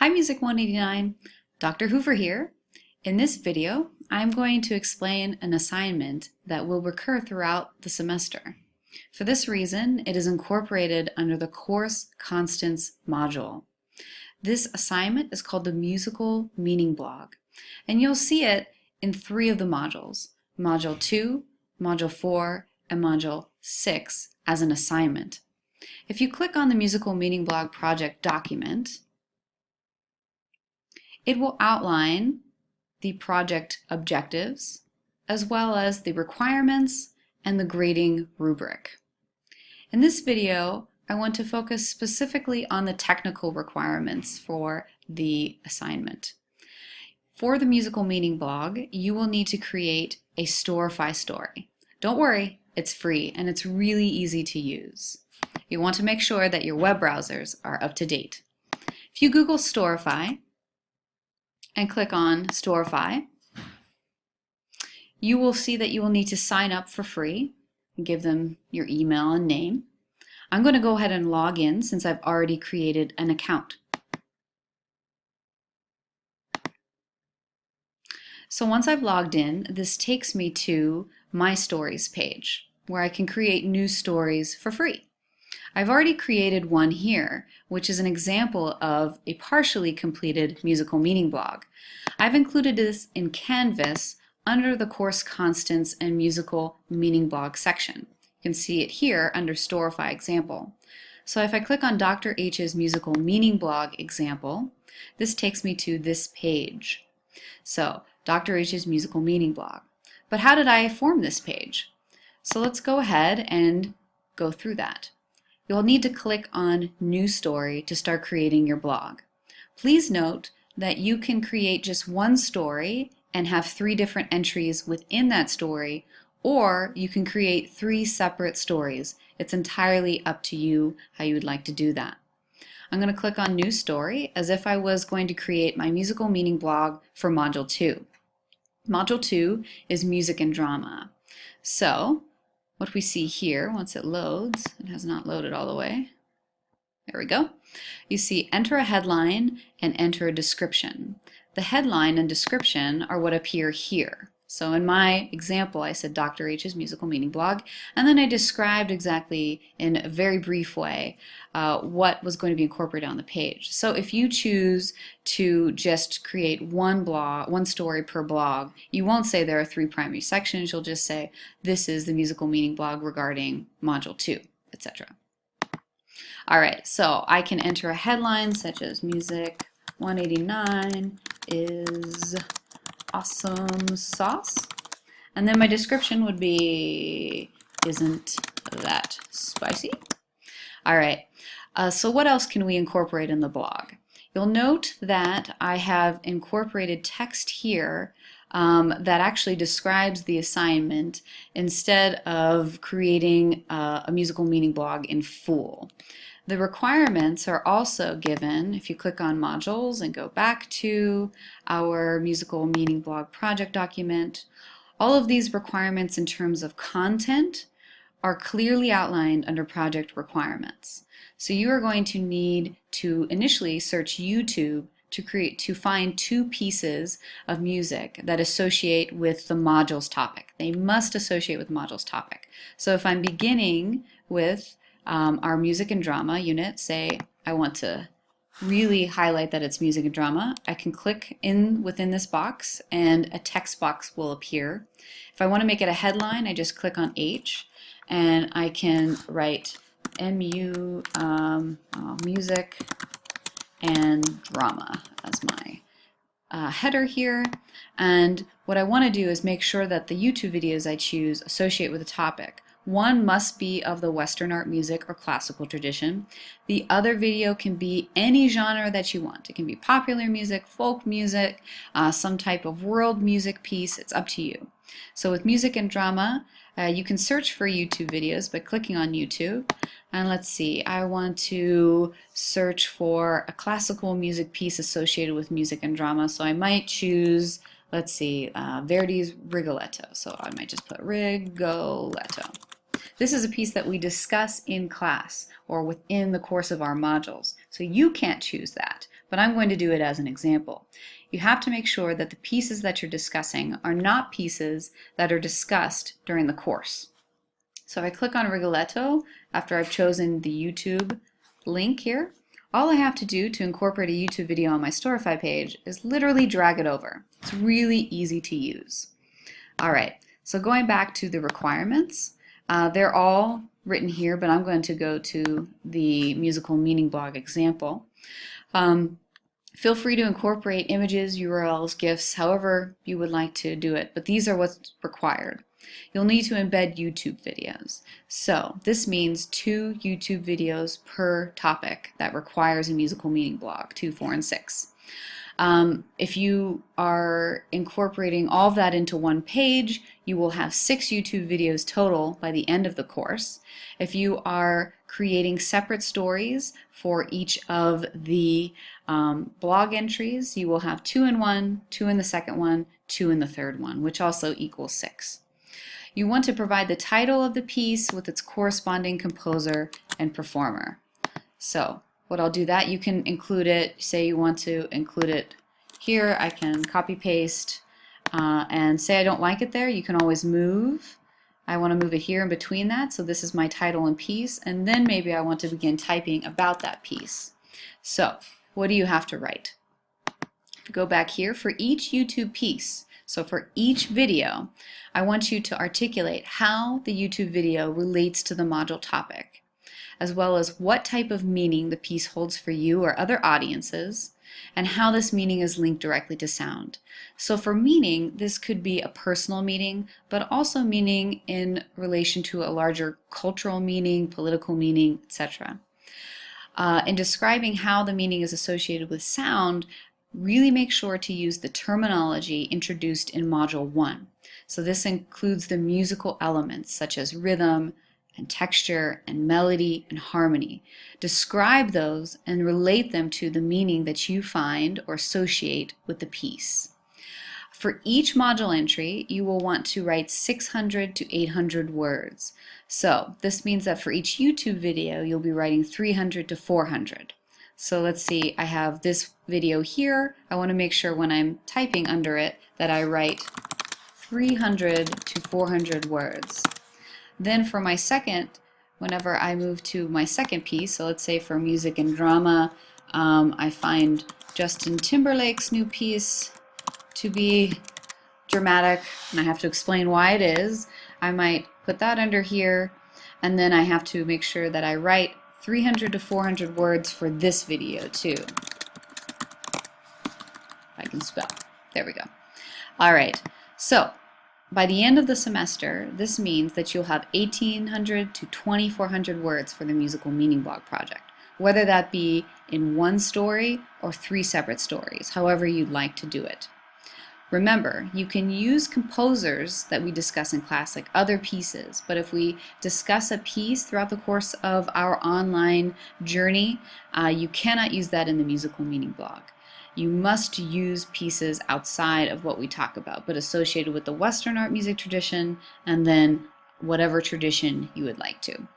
Hi Music 189, Dr. Hoover here. In this video, I'm going to explain an assignment that will recur throughout the semester. For this reason, it is incorporated under the Course Constants module. This assignment is called the Musical Meaning Blog, and you'll see it in 3 of the modules, Module 2, Module 4, and Module 6 as an assignment. If you click on the Musical Meaning Blog project document, it will outline the project objectives as well as the requirements and the grading rubric. In this video, I want to focus specifically on the technical requirements for the assignment. For the Musical Meaning Blog, you will need to create a Storify story. Don't worry, it's free and it's really easy to use. You want to make sure that your web browsers are up to date. If you Google Storify and click on Storify, you will see that you will need to sign up for free and give them your email and name. I'm going to go ahead and log in since I've already created an account. So once I've logged in, this takes me to My Stories page where I can create new stories for free. I've already created one here, which is an example of a partially completed musical meaning blog. I've included this in Canvas under the Course Constants and Musical Meaning Blog section. You can see it here under Storify example. So if I click on Dr. H's Musical Meaning Blog example, this takes me to this page. So Dr. H's Musical Meaning Blog. But how did I form this page? So let's go ahead and go through that. You'll need to click on New Story to start creating your blog. Please note that you can create just one story and have 3 different entries within that story, or you can create 3 separate stories. It's entirely up to you how you would like to do that. I'm going to click on New Story as if I was going to create my musical meaning blog for Module 2. Module 2 is Music and Drama. So what we see here, once it loads, it has not loaded all the way. There we go. You see enter a headline and enter a description. The headline and description are what appear here. So in my example, I said Dr. H's Musical Meaning Blog, and then I described exactly in a very brief way what was going to be incorporated on the page. So if you choose to just create one story per blog, you won't say there are 3 primary sections. You'll just say this is the musical meaning blog regarding Module 2, etc. Alright, so I can enter a headline such as Music 189 is awesome sauce, and then my description would be isn't that spicy? Alright, so what else can we incorporate in the blog? You'll note that I have incorporated text here that actually describes the assignment instead of creating a musical meaning blog in full. The requirements are also given if you click on modules and go back to our musical meaning blog project document. All of these requirements in terms of content are clearly outlined under project requirements. So you are going to need to initially search YouTube to find 2 pieces of music that associate with the module's topic. They must associate with the module's topic. So if I'm beginning with our music and drama unit, say I want to really highlight that it's music and drama, I can click within this box and a text box will appear. If I want to make it a headline, I just click on H and I can write music and drama as my header here. And what I want to do is make sure that the YouTube videos I choose associate with the topic. One must be of the Western art music or classical tradition. The other video can be any genre that you want. It can be popular music, folk music, some type of world music piece. It's up to you. So with music and drama, you can search for YouTube videos by clicking on YouTube. And let's see, I want to search for a classical music piece associated with music and drama. So I might choose, let's see, Verdi's Rigoletto. So I might just put Rigoletto. This is a piece that we discuss in class or within the course of our modules. So you can't choose that, but I'm going to do it as an example. You have to make sure that the pieces that you're discussing are not pieces that are discussed during the course. So if I click on Rigoletto after I've chosen the YouTube link here, all I have to do to incorporate a YouTube video on my Storify page is literally drag it over. It's really easy to use. All right, so going back to the requirements, they're all written here, but I'm going to go to the musical meaning blog example. Feel free to incorporate images, URLs, GIFs, however you would like to do it, but these are what's required. You'll need to embed YouTube videos. So this means 2 YouTube videos per topic that requires a musical meaning blog, 2, 4, and 6. If you are incorporating all of that into one page, you will have 6 YouTube videos total by the end of the course. If you are creating separate stories for each of the blog entries, you will have 2 in one, 2 in the second one, 2 in the third one, which also equals 6. You want to provide the title of the piece with its corresponding composer and performer. So what I'll do that, you can include it, say you want to include it here, I can copy paste and say I don't like it there, you can always move. I want to move it here in between that, so this is my title and piece, and then maybe I want to begin typing about that piece. So what do you have to write? Go back here for each YouTube piece. So for each video, I want you to articulate how the YouTube video relates to the module topic, as well as what type of meaning the piece holds for you or other audiences, and how this meaning is linked directly to sound. So for meaning, this could be a personal meaning, but also meaning in relation to a larger cultural meaning, political meaning, etc. In describing how the meaning is associated with sound, really make sure to use the terminology introduced in Module 1. So this includes the musical elements such as rhythm and texture and melody and harmony. Describe those and relate them to the meaning that you find or associate with the piece. For each module entry, you will want to write 600 to 800 words. So this means that for each YouTube video, you'll be writing 300 to 400. So let's see, I have this video here. I want to make sure when I'm typing under it that I write 300 to 400 words. Then for my second, whenever I move to my second piece, so let's say for music and drama, I find Justin Timberlake's new piece to be dramatic, and I have to explain why it is. I might put that under here, and then I have to make sure that I write 300 to 400 words for this video too. If I can spell. There we go. All right, so by the end of the semester, this means that you'll have 1,800 to 2,400 words for the musical meaning blog project, whether that be in one story or 3 separate stories, however you'd like to do it. Remember, you can use composers that we discuss in class, like other pieces, but if we discuss a piece throughout the course of our online journey, you cannot use that in the musical meaning blog. You must use pieces outside of what we talk about, but associated with the Western art music tradition, and then whatever tradition you would like to.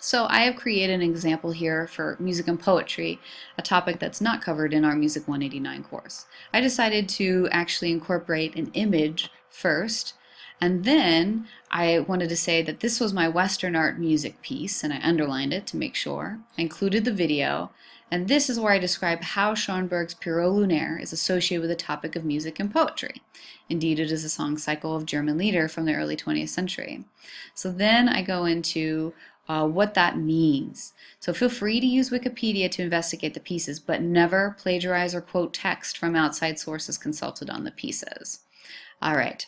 So I have created an example here for music and poetry, a topic that's not covered in our Music 189 course. I decided to actually incorporate an image first, and then I wanted to say that this was my Western art music piece, and I underlined it to make sure. I included the video, and this is where I describe how Schoenberg's Pierrot Lunaire is associated with the topic of music and poetry. Indeed, it is a song cycle of German lieder from the early 20th century. So then I go into what that means. So feel free to use Wikipedia to investigate the pieces, but never plagiarize or quote text from outside sources consulted on the pieces. All right,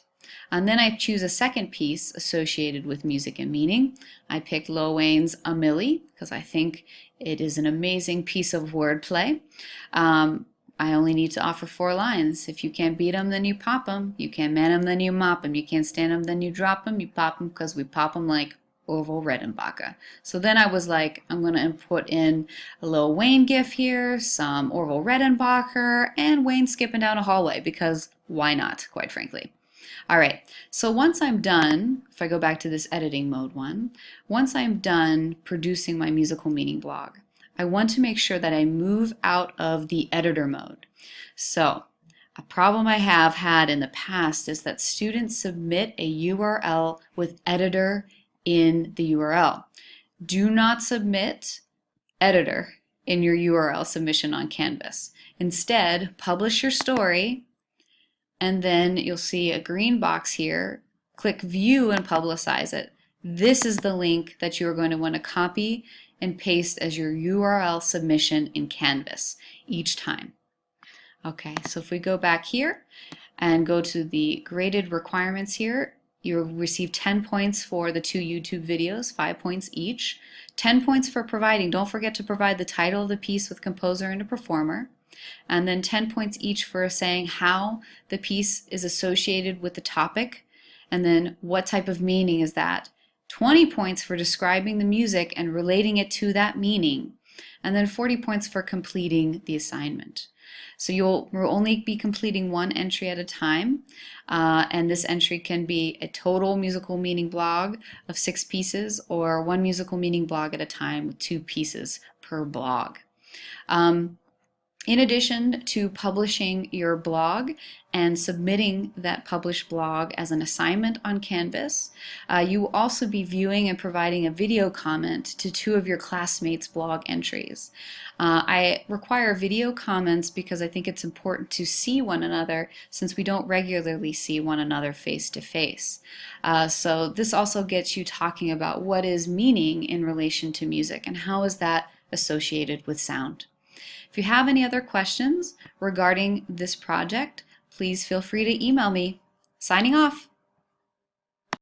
and then I choose a second piece associated with music and meaning. I picked Lil Wayne's A Milli because I think it is an amazing piece of wordplay. I only need to offer 4 lines. If you can't beat 'em, then you pop 'em. You can't man 'em, then you mop 'em. You can't stand 'em, then you drop 'em. You pop 'em because we pop 'em like Orville Redenbacher. So then I was like, I'm going to put in a Lil Wayne gif here, some Orville Redenbacher, and Wayne skipping down a hallway, because why not, quite frankly. All right, so once I'm done, if I go back to this editing mode one, once I'm done producing my musical meaning blog, I want to make sure that I move out of the editor mode. So a problem I have had in the past is that students submit a URL with editor in the URL. Do not submit editor in your URL submission on Canvas. Instead, publish your story, and then you'll see a green box here. Click View and publicize it. This is the link that you are going to want to copy and paste as your URL submission in Canvas each time. Okay, so if we go back here and go to the graded requirements here, you'll receive 10 points for the 2 YouTube videos, 5 points each. 10 points for providing. Don't forget to provide the title of the piece with composer and a performer. And then 10 points each for saying how the piece is associated with the topic, and then what type of meaning is that. 20 points for describing the music and relating it to that meaning, and then 40 points for completing the assignment. So you'll only be completing one entry at a time, and this entry can be a total musical meaning blog of 6 pieces or one musical meaning blog at a time with 2 pieces per blog. In addition to publishing your blog and submitting that published blog as an assignment on Canvas, you will also be viewing and providing a video comment to 2 of your classmates' blog entries. I require video comments because I think it's important to see one another since we don't regularly see one another face to face. So this also gets you talking about what is meaning in relation to music and how is that associated with sound. If you have any other questions regarding this project, please feel free to email me. Signing off.